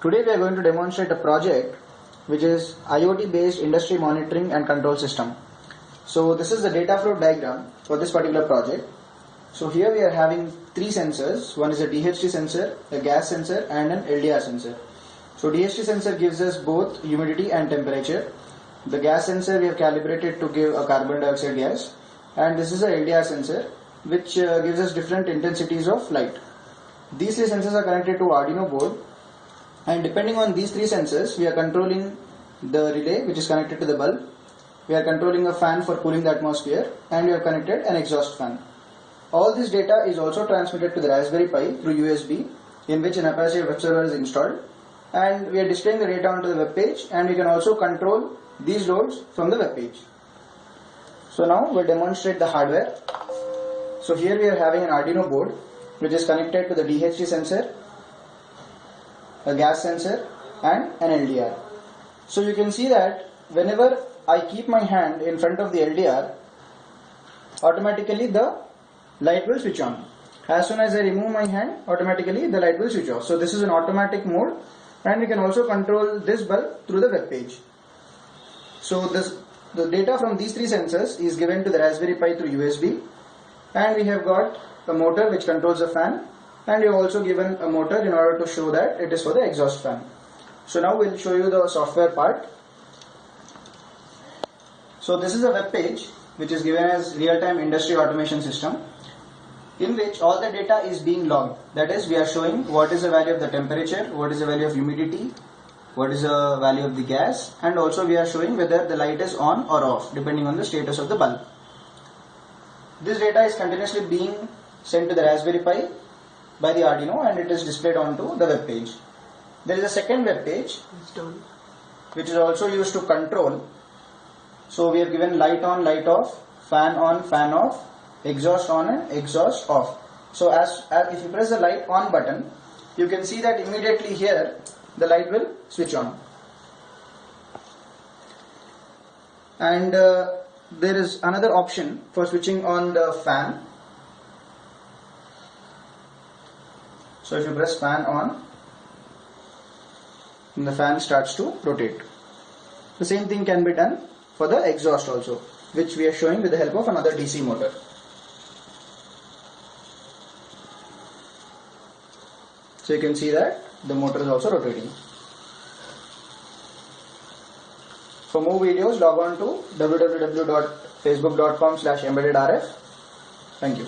Today we are going to demonstrate a project which is IoT based industry monitoring and control system. So this is the data flow diagram for this particular project. So here we are having three sensors. One is a DHT sensor, a gas sensor and an LDR sensor. So DHT sensor gives us both humidity and temperature. The gas sensor we have calibrated to give a carbon dioxide gas, and this is a LDR sensor which gives us different intensities of light. These three sensors are connected to Arduino board, and depending on these three sensors we are controlling the relay which is connected to the bulb, we are controlling a fan for cooling the atmosphere, and we have connected an exhaust fan. All this data is also transmitted to the Raspberry Pi through USB, in which an Apache web server is installed, and we are displaying the data onto the web page, and we can also control these loads from the web page. So now we'll demonstrate the hardware. So here we are having an Arduino board which is connected to the DHT sensor, a gas sensor and an LDR. So you can see that whenever I keep my hand in front of the LDR, automatically the light will switch on. As soon as I remove my hand, automatically the light will switch off. So this is an automatic mode, and we can also control this bulb through the web page. So the data from these three sensors is given to the Raspberry Pi through USB, and we have got a motor which controls the fan, and we have also given a motor in order to show that it is for the exhaust fan. So now we'll show you the software part. So this is a web page which is given as real-time industry automation system, in which all the data is being logged. That is, we are showing what is the value of the temperature, what is the value of humidity, what is the value of the gas, and also we are showing whether the light is on or off depending on the status of the bulb. This data is continuously being sent to the Raspberry Pi by the Arduino, and it is displayed onto the web page. There is a second web page which is also used to control. So we have given light on, light off, fan on, fan off, exhaust on and exhaust off. So as if you press the light on button, you can see that immediately here the light will switch on. And there is another option for switching on the fan. So if you press fan on, then the fan starts to rotate. The same thing can be done for the exhaust also, which we are showing with the help of another DC motor. So you can see that the motor is also rotating. For more videos, log on to www.facebook.com/embeddedrf. Thank you.